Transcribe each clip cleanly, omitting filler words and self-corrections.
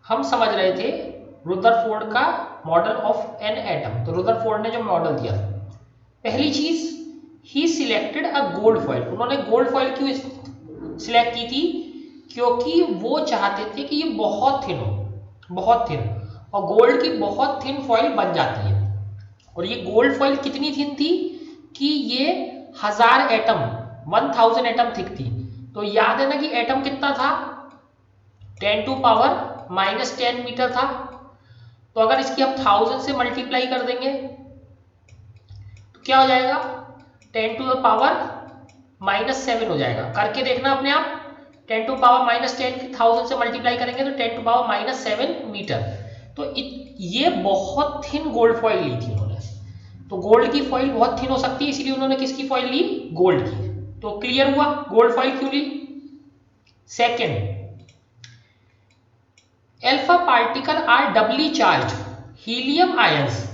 हम समझ रहे थे रुदरफोर्ड का मॉडल ऑफ एन एटम। तो रुदरफोर्ड ने जो मॉडल दिया, पहली चीज ही सिलेक्टेड अ गोल्ड फॉइल। उन्होंने गोल्ड फॉइल क्यों सिलेक्ट की थी? क्योंकि वो चाहते थे कि ये बहुत थिन हो, बहुत थिन, और गोल्ड की बहुत थिन फॉइल बन जाती है। और ये गोल्ड फॉइल कितनी थिन थी कि ये 1000 एटम 1000 एटम थिक थी। तो याद है ना कि एटम कितना था? 10 टू पावर -10 मीटर था। तो अगर इसकी हम 1000 से मल्टीप्लाई कर देंगे तो क्या हो जाएगा? 10 टू द पावर -7 हो जाएगा। करके देखना अपने आप। 10 टू पावर -10 की 1000 से मल्टीप्लाई करेंगे तो 10 टू पावर -7 मीटर। तो ये बहुत थिन गोल्ड फॉइल ली थी उन्होंने। तो गोल्ड की फॉइल बहुत थिन हो सकती है, इसलिए उन्होंने किसकी फॉइल ली? गोल्ड की। तो क्लियर हुआ गोल्ड फॉइल क्यों ली। Second, alpha particle are doubly charge helium ions.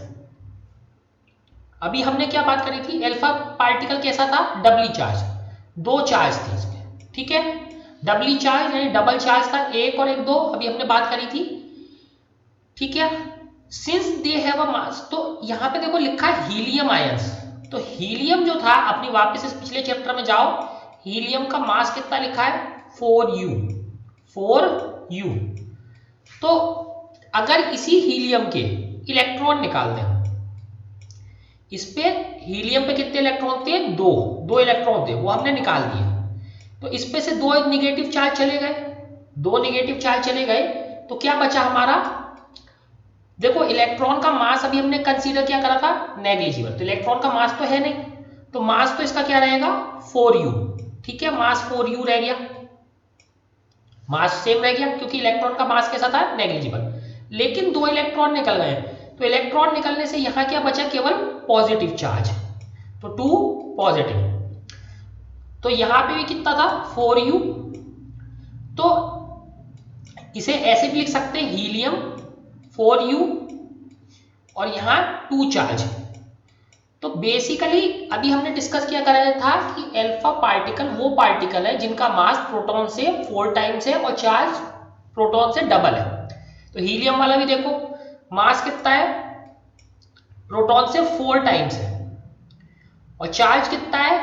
अभी हमने क्या बात करी थी? एल्फा पार्टिकल कैसा था? डबली चार्ज, दो चार्ज थे इसमें, ठीक है। डबली चार्ज यानी डबल चार्ज था, एक और एक दो, अभी हमने बात करी थी, ठीक है। सिंस दे हैव अ मास, तो यहां पे देखो लिखा है हीलियम आयंस। तो हीलियम जो था, अपनी वापस इस पिछले चैप्टर में जाओ, हीलियम का मास कितना लिखा है? 4u, 4u। तो अगर इसी हीलियम के इलेक्ट्रॉन निकाल दें, इस पे हीलियम पे कितने इलेक्ट्रॉन थे? दो इलेक्ट्रॉन थे, वो हमने निकाल दिए। तो इस पे से दो निगेटिव चार्ज चले गए, दो निगेटिव चार्ज चले गए, तो क्या बचा हमारा? देखो इलेक्ट्रॉन का मास अभी हमने कंसीडर क्या करा था? नेग्लिजिबल। तो इलेक्ट्रॉन का मास तो है नहीं, तो मास तो इसका क्या रहेगा? 4u, ठीक है। मास 4u रह गया, मास सेम रह गया, क्योंकि इलेक्ट्रॉन का मास कैसा था? नेग्लिजिबल। लेकिन दो इलेक्ट्रॉन निकल गए, तो इलेक्ट्रॉन निकलने से यहां क्या बचा? केवल पॉजिटिव चार्ज, तो 2 पॉजिटिव। तो यहां पे भी कितना था? 4u। तो इसे ऐसे भी लिख सकते हैं, हीलियम 4u और यहां 2 चार्ज। तो बेसिकली अभी हमने डिस्कस किया कराया था कि अल्फा पार्टिकल वो पार्टिकल है जिनका मास प्रोटॉन से 4 टाइम्स है और चार्ज प्रोटॉन से डबल है। तो हीलियम वाला भी देखो, मास कितना है? प्रोटॉन से 4 टाइम्स है और चार्ज कितना है?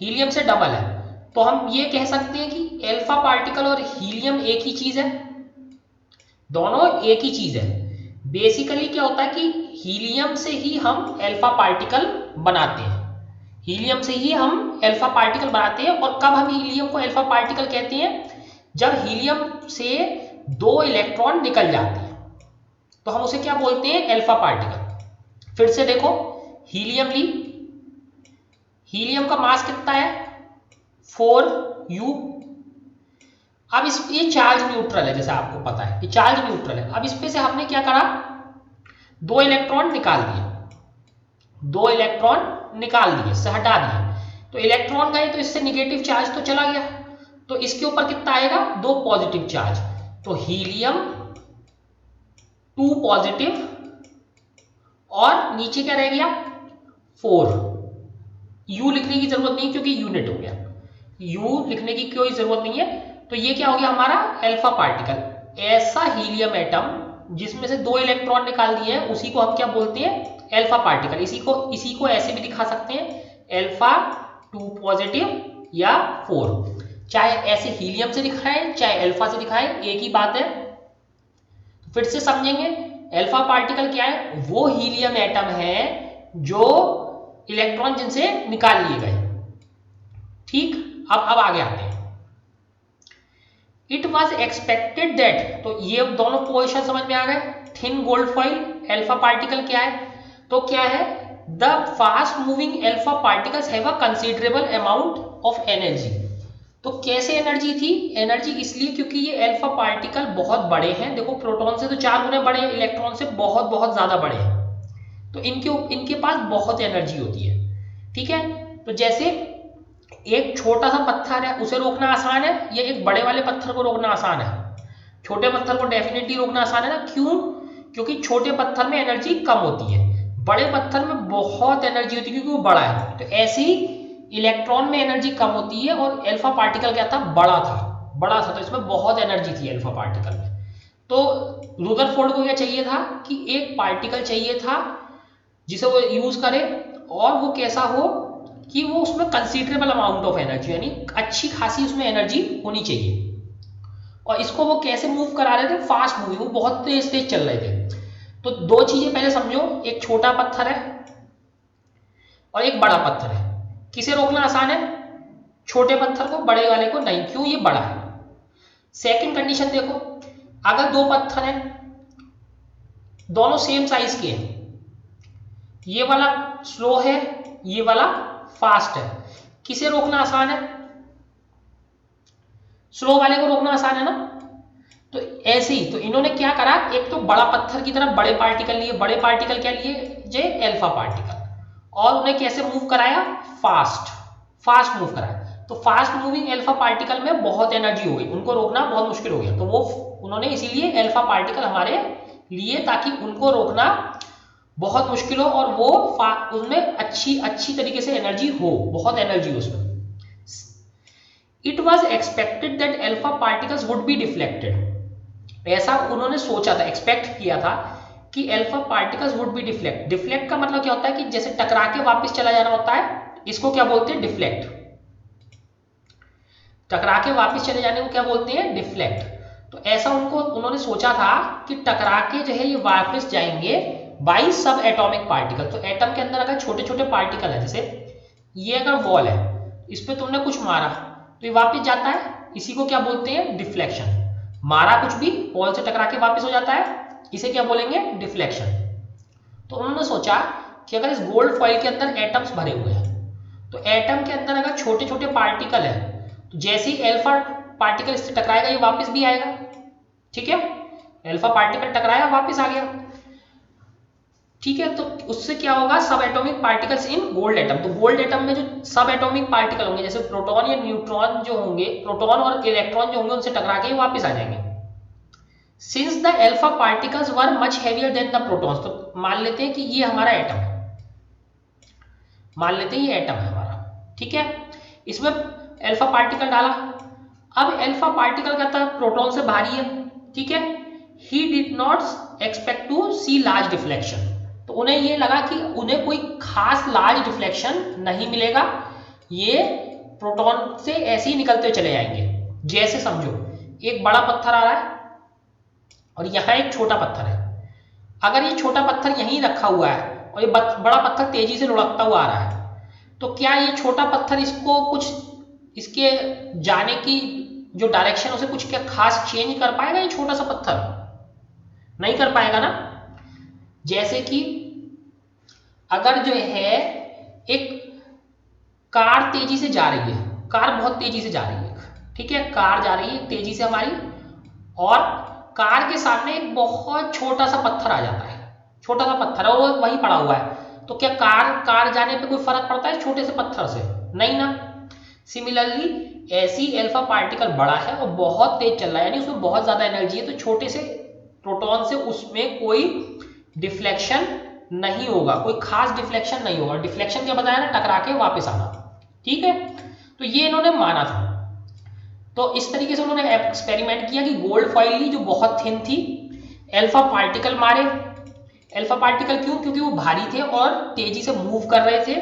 हीलियम से डबल है। तो हम ये कह सकते हैं कि अल्फा पार्टिकल और हीलियम एक ही चीज है, दोनों एक ही चीज है। बेसिकली क्या होता है कि हीलियम से ही हम अल्फा पार्टिकल बनाते हैं, हीलियम से ही हम अल्फा पार्टिकल बनाते हैं। और कब हम हीलियम को अल्फा पार्टिकल कहते हैं? जब हीलियम से दो इलेक्ट्रॉन निकल जाते हैं, तो हम उसे क्या बोलते हैं? Alpha particle. फिर से देखो, हीलियम ली, हीलियम का मास कितना है? 4u। अब इस ये चार्ज न्यूट्रल है, जैसे आपको पता है कि चार्ज न्यूट्रल है। अब इस पे से हमने क्या करा? दो इलेक्ट्रॉन निकाल दिए, दो इलेक्ट्रॉन निकाल दिए, से हटा दिए। तो इलेक्ट्रॉन गए तो इससे निगेटिव चार्ज तो चला गया, तो इसके ऊपर कितना आएगा? दो पॉजिटिव चार्ज। तो हीलियम 2 पॉजिटिव और नीचे क्या रह गया? 4। यू लिखने की जरूरत नहीं क्योंकि यूनिट हो गया, यू लिखने की कोई जरूरत नहीं है। तो ये क्या हो गया हमारा? Alpha particle. ऐसा हीलियम एटम जिसमें से दो इलेक्ट्रॉन निकाल दिए हैं, उसी को हम क्या बोलते हैं? Alpha particle. इसी को ऐसे भी दिखा सकते हैं, अल्फा 2 पॉजिटिव या 4। चाहे ऐसे हीलियम से दिखाएं चाहे अल्फा से दिखाएं, एक ही बात है। तो फिर से समझेंगे, अल्फा पार्टिकल क्या है? वो हीलियम एटम है जो इलेक्ट्रॉन जिनसे निकाल लिए गए, ठीक। अब आगे आते हैं। इट वॉज एक्सपेक्टेड दैट, तो ये दोनों पोजिशन समझ में आ गए। Thin gold foil, alpha particle क्या है? तो क्या है? The fast moving alpha particles have a considerable amount of energy. तो कैसे एनर्जी थी? एनर्जी इसलिए क्योंकि ये अल्फा पार्टिकल बहुत बड़े हैं। देखो प्रोटॉन से तो 4 गुना बड़े हैं, इलेक्ट्रॉन से बहुत बहुत ज्यादा बड़े हैं, तो इनके पास बहुत एनर्जी होती है, ठीक है। तो जैसे एक छोटा सा पत्थर है, उसे रोकना आसान है, या एक बड़े वाले पत्थर को रोकना आसान है? छोटे पत्थर को डेफिनेटली रोकना आसान है ना। क्यों? क्योंकि छोटे पत्थर में एनर्जी कम होती है, बड़े पत्थर में बहुत एनर्जी होती है क्योंकि वो बड़ा है। तो ऐसे ही इलेक्ट्रॉन में एनर्जी कम होती है और अल्फा पार्टिकल क्या था? बड़ा था, तो इसमें बहुत एनर्जी थी अल्फा पार्टिकल में। तो रुदरफोर्ड को क्या चाहिए था कि एक पार्टिकल चाहिए था जिसे वो यूज करे और वो कैसा हो कि वो उसमें कंसीडरेबल अमाउंट ऑफ एनर्जी यानी अच्छी खासी उसमें एनर्जी होनी चाहिए। और इसको वो कैसे मूव करा रहे थे, फास्ट मूविंग, वो बहुत तेज तेज चल रहे थे। तो दो चीजें पहले समझो, एक छोटा पत्थर है और एक बड़ा पत्थर है। किसे रोकना आसान है, छोटे पत्थर को, बड़े वाले को नहीं, क्यों, ये बड़ा है। सेकंड कंडीशन देखो, अगर दो पत्थर हैं दोनों सेम साइज के हैं, ये वाला स्लो है ये वाला फास्ट है, किसे रोकना आसान है, स्लो वाले को रोकना आसान है ना। तो ऐसे ही तो इन्होंने क्या करा, एक तो बड़ा पत्थर की तरफ बड़े पार्टिकल लिए, बड़े पार्टिकल क्या लिए जे अल्फा पार्टिकल, और उन्हें कैसे मूव कराया, फास्ट, फास्ट मूव कराया। तो फास्ट मूविंग अल्फा पार्टिकल में बहुत एनर्जी हो गई, उनको रोकना बहुत मुश्किल हो गया, तो वो उन्होंने इसीलिए अल्फा पार्टिकल हमारे लिए, ताकि उनको रोकना बहुत मुश्किल हो और वो उसमें अच्छी अच्छी तरीके से एनर्जी हो, बहुत एनर्जी हो उसमें। It was expected that alpha particles would be deflected, ऐसा उन्होंने सोचा था, एक्सपेक्ट किया था कि alpha particles would be deflect. Deflect का मतलब क्या होता है कि जैसे टकरा के वापस चला जाना होता है, इसको क्या बोलते हैं, डिफ्लेक्ट। टकरा के वापस चले जाने को क्या बोलते हैं, डिफ्लेक्ट। तो ऐसा उन्होंने सोचा था कि टकरा के जो है ये वापस जाएंगे बाई सब एटॉमिक पार्टिकल। तो एटम के अंदर अगर छोटे छोटे पार्टिकल है, जैसे ये अगर वॉल है, इस पर तुमने कुछ मारा तो ये वापस जाता है, इसी को क्या बोलते हैं, डिफ्लेक्शन। मारा कुछ भी, वॉल से टकरा के वापस हो जाता है, इसे क्या बोलेंगे, डिफ्लेक्शन। तो उन्होंने सोचा कि अगर इस गोल्ड फॉइल के अंदर एटम्स भरे हुए हैं, तो एटम के अंदर अगर छोटे छोटे पार्टिकल है, तो जैसे ही अल्फा पार्टिकल इससे टकराएगा ये वापस भी आएगा, ठीक है, अल्फा पार्टिकल टकराया वापस आ गया, ठीक है। तो उससे क्या होगा, सब atomic particles in gold atom. तो गोल्ड एटम में जो सब एटॉमिक पार्टिकल होंगे, जैसे प्रोटॉन या न्यूट्रॉन जो होंगे, प्रोटॉन और इलेक्ट्रॉन जो होंगे, उनसे टकरा के वापस आ जाएंगे। Since the alpha particles were much heavier than the protons, तो मान लेते हैं कि ये हमारा एटम है, मान लेते हैं ये एटम है हमारा, ठीक है, इसमें अल्फा पार्टिकल डाला। अब अल्फा पार्टिकल कहता है प्रोटॉन से भारी है, ठीक है, he did not expect to see large deflection. तो उन्हें ये लगा कि उन्हें कोई खास लार्ज डिफ्लेक्शन नहीं मिलेगा, ये प्रोटॉन से ऐसे ही निकलते चले जाएंगे। जैसे समझो एक बड़ा पत्थर आ रहा है और यहाँ एक छोटा पत्थर है, अगर ये छोटा पत्थर यहीं रखा हुआ है और ये बड़ा पत्थर तेजी से लुढ़कता हुआ आ रहा है, तो क्या ये छोटा पत्थर इसको कुछ, इसके जाने की जो डायरेक्शन उसे कुछ क्या खास चेंज कर पाएगा, ये छोटा सा पत्थर नहीं कर पाएगा ना। जैसे कि अगर जो है एक कार तेजी से जा रही है, कार बहुत तेजी से जा रही है, ठीक है, कार जा रही है तेजी से हमारी, और कार के सामने एक बहुत छोटा सा पत्थर आ जाता है, छोटा सा पत्थर है और वो वहीं पड़ा हुआ है, तो क्या कार जाने पे कोई फर्क पड़ता है छोटे से पत्थर से, नहीं ना। सिमिलरली ऐसी अल्फा पार्टिकल बड़ा है और बहुत तेज चल रहा है, यानी उसमें बहुत ज्यादा एनर्जी है, तो छोटे से प्रोटॉन से उसमें कोई डिफ्लेक्शन नहीं होगा, कोई खास डिफ्लेक्शन नहीं होगा। डिफ्लेक्शन क्या बताया ना, टकरा के वापस आना, ठीक है। तो ये इन्होंने माना था। तो इस तरीके से उन्होंने एक्सपेरिमेंट किया कि गोल्ड फॉइल ली जो बहुत थिन थी, अल्फा पार्टिकल मारे। अल्फा पार्टिकल क्यों, क्योंकि वो भारी थे और तेजी से मूव कर रहे थे,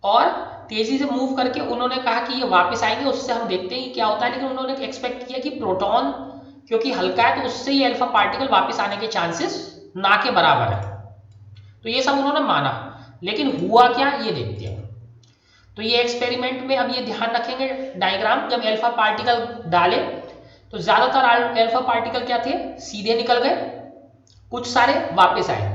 और तेजी से मूव करके उन्होंने कहा कि ये वापस आएंगे, उससे हम देखते हैं क्या होता है। लेकिन उन्होंने एक्सपेक्ट किया कि प्रोटॉन क्योंकि हल्का है, तो उससे ये अल्फा पार्टिकल वापस आने के चांसेस ना के बराबर है। तो ये सब उन्होंने माना, लेकिन हुआ क्या ये देखते हैं। तो ये एक्सपेरिमेंट में अब ये ध्यान रखेंगे डायग्राम, जब अल्फा पार्टिकल डाले तो ज्यादातर अल्फा पार्टिकल क्या थे, सीधे निकल गए, कुछ सारे वापस आए,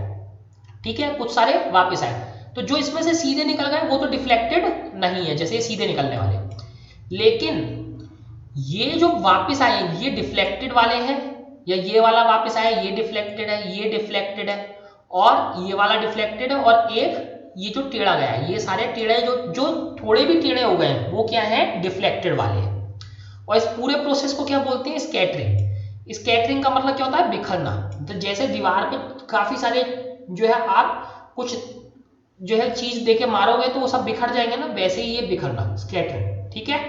ठीक है, कुछ सारे वापस आए। तो जो इसमें से सीधे निकल गए वो तो डिफ्लेक्टेड नहीं है, जैसे सीधे निकलने वाले। लेकिन ये जो वापस आए ये डिफ्लेक्टेड वाले हैं, या ये वाला वापस आया ये डिफ्लेक्टेड है, ये डिफ्लेक्टेड है, और ये वाला डिफ्लेक्टेड है, और एक ये जो टेढ़ा गया है, ये सारे टेढ़े जो थोड़े भी टेढ़े हो गए हैं वो क्या है, डिफ्लेक्टेड वाले हैं। और इस पूरे प्रोसेस को क्या बोलते हैं, स्कैटरिंग। स्कैटरिंग का मतलब क्या होता है, बिखरना। तो जैसे दीवार पे काफी सारे जो है आप कुछ जो है चीज देके मारोगे तो वो सब बिखर जाएंगे ना, वैसे ही ये बिखरना, स्कैटरिंग, ठीक है।